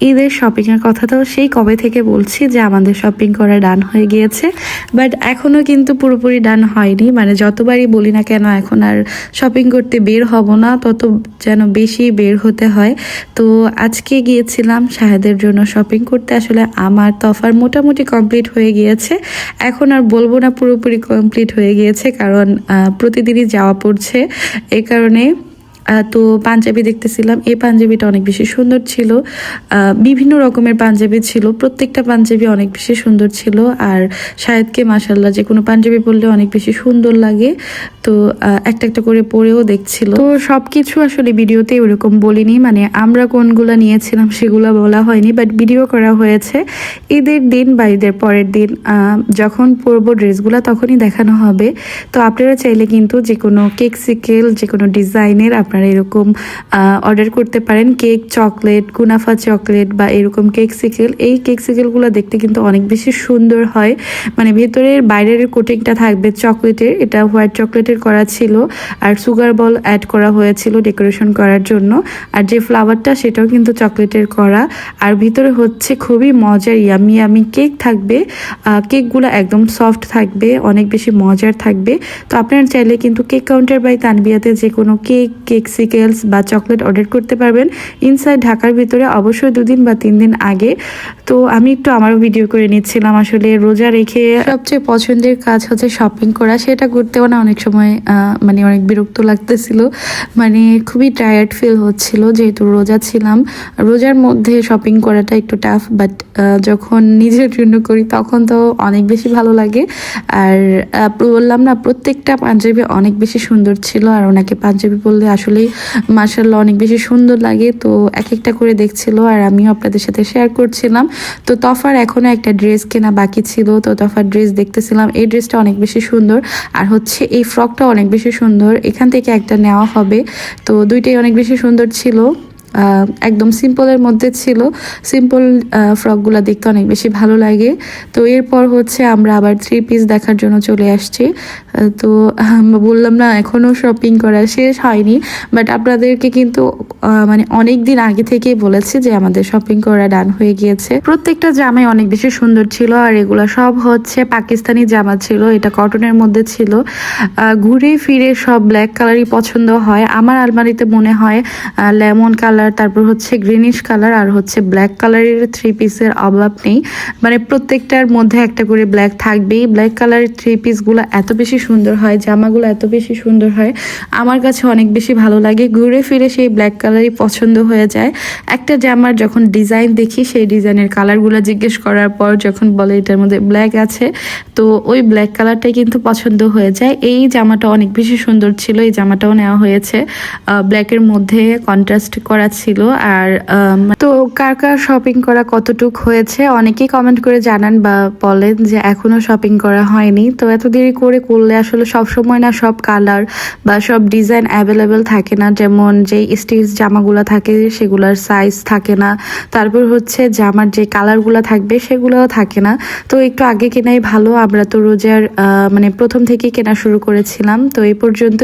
ঈদের শপিংয়ের কথা তো সেই কবে থেকে বলছি যে আমাদের শপিং করা ডান হয়ে গিয়েছে, বাট এখনও কিন্তু পুরোপুরি ডান হয়নি। মানে যতবারই বলি না কেন এখন আর শপিং করতে বের হব না, তত যেন বেশি বের হতে হয়। তো আজকে গিয়েছিলাম শাহেদের জন্য শপিং করতে। আসলে আমার তফার মোটামুটি কমপ্লিট হয়ে গিয়েছে, এখন আর বলবো না পুরোপুরি কমপ্লিট হয়ে গিয়েছে, কারণ প্রতিদিনই যাওয়া পড়ছে। এই কারণে তো পাঞ্জাবি দেখতেছিলাম, এই পাঞ্জাবিটা অনেক বেশি সুন্দর ছিল। বিভিন্ন রকমের পাঞ্জাবি ছিল, প্রত্যেকটা পাঞ্জাবি অনেক বেশি সুন্দর ছিল। আর শাহেদকে মাশাল্লাহ যে কোনো পাঞ্জাবি পরলে অনেক বেশি সুন্দর লাগে, তো একটা একটা করে পরেও দেখছিল। তো সব কিছু আসলে ভিডিওতে ওরকম বলিনি, মানে আমরা কোনগুলো নিয়েছিলাম সেগুলো বলা হয়নি, বাট ভিডিও করা হয়েছে। ঈদের দিন বা ঈদের পরের দিন যখন পরবো ড্রেসগুলো তখনই দেখানো হবে। তো আপনারা চাইলে কিন্তু যে কোনো কেক সিকেল, যে কোনো ডিজাইনের আপনারা এরকম অর্ডার করতে পারেন। কেক, চকলেট, কুনাফা চকলেট বা এরকম কেক সিকেল। এই কেক সিকেলগুলো দেখতে কিন্তু অনেক বেশি সুন্দর হয়। মানে ভেতরের বাইরের কোটিংটা থাকবে চকলেটের, এটা হোয়াইট চকলেটের করা ছিল, আর সুগার বল অ্যাড করা হয়েছিল ডেকোরেশন করার জন্য। আর যে ফ্লাওয়ারটা সেটাও কিন্তু চকলেটের করা। আর ভিতরে হচ্ছে খুবই মজার ইয়ামি ইয়ামি কেক থাকবে। কেকগুলো একদম সফট থাকবে, অনেক বেশি মজার থাকবে। তো আপনারা চাইলে কিন্তু কেক কাউন্টার বাই তানবিয়াতে যে কোনো কেক সিকেলস বা চকলেট অর্ডার করতে পারবেন ইনসাইড ঢাকার ভিতরে, অবশ্যই 2 দিন বা 3 দিন আগে। তো আমি একটু আমারও ভিডিও করে নিচ্ছিলাম। আসলে রোজা রেখে সবচেয়ে পছন্দের কাজ হচ্ছে শপিং করা, সেটা করতেও না অনেক সময় মানে অনেক বিরক্ত লাগতেছিল, মানে খুবই টায়ার্ড ফিল হচ্ছিল যেহেতু রোজা ছিলাম। রোজার মধ্যে শপিং করাটা একটু টাফ, বাট যখন নিজের জন্য করি তখন তো অনেক বেশি ভালো লাগে। আর বললাম না, প্রত্যেকটা পাঞ্জাবি অনেক বেশি সুন্দর ছিল, আর ওনাকে পাঞ্জাবি বললে আসলেই মাশাআল্লাহ অনেক বেশি সুন্দর লাগে। তো এক একটা করে দেখছিল আর আমিও আপনাদের সাথে শেয়ার করছিলাম। তো তফার এখনও একটা ড্রেস কেনা বাকি ছিল, তো তফার ড্রেস দেখতেছিলাম। এই ড্রেসটা অনেক বেশি সুন্দর, আর হচ্ছে এই ফ্রকটা অনেক বেশি সুন্দর। এখান থেকে একটা নেওয়া হবে। তো দুইটাই অনেক বেশি সুন্দর ছিল, একদম সিম্পলের মধ্যে ছিল। সিম্পল ফ্রকগুলো দেখতে অনেক বেশি ভালো লাগে। তো এরপর হচ্ছে আমরা আবার 3 পিস দেখার জন্য চলে আসছি। তো বললাম না এখনও শপিং করা শেষ হয়নি, বাট আপনাদেরকে কিন্তু মানে অনেক দিন আগে থেকেই বলেছি যে আমাদের শপিং করা ডান হয়ে গিয়েছে। প্রত্যেকটা জামাই অনেক বেশি সুন্দর ছিল, আর এগুলো সব হচ্ছে পাকিস্তানি জামা ছিল, এটা কটনের মধ্যে ছিল। ঘুরে ফিরে সব ব্ল্যাক কালারই পছন্দ হয় আমার। আলমারিতে মনে হয় লেমন কালার, তারপর হচ্ছে গ্রিনিশ কালার, আর হচ্ছে ব্ল্যাক কালারের 3 পিসের অভাব নেই। মানে প্রত্যেকটার মধ্যে একটা করে ব্ল্যাক থাকবেই। ব্ল্যাক কালারের 3 পিসগুলো এত বেশি সুন্দর হয়, জামাগুলো এত বেশি সুন্দর হয়, আমার কাছে অনেক বেশি ভালো লাগে। ঘুরে ফিরে সেই ব্ল্যাক কালারই পছন্দ হয়ে যায়। একটা জামার যখন ডিজাইন দেখি, সেই ডিজাইনের কালারগুলো জিজ্ঞেস করার পর যখন বলে এটার মধ্যে ব্ল্যাক আছে, তো ওই ব্ল্যাক কালারটাই কিন্তু পছন্দ হয়ে যায়। এই জামাটা অনেক বেশি সুন্দর ছিল, এই জামাটাও নেওয়া হয়েছে, ব্ল্যাকের মধ্যে কন্ট্রাস্ট করা ছিল। আর তো কার কার শপিং করা কতটুক হয়েছে অনেকেই কমেন্ট করে জানান বা বলেন যে এখনো শপিং করা হয়নি। তো এত দেরি করে করলে আসলে সব সময় না সব কালার বা সব ডিজাইন অ্যাভেলেবেল থাকে না। যেমন যে স্টিচ জামাগুলো থাকে সেগুলোর সাইজ থাকে না, তারপর হচ্ছে জামার যে কালারগুলো থাকবে সেগুলোও থাকে না। তো একটু আগে কেনাই ভালো। আমরা তো রোজার মানে প্রথম থেকেই কেনা শুরু করেছিলাম। তো এই পর্যন্তই।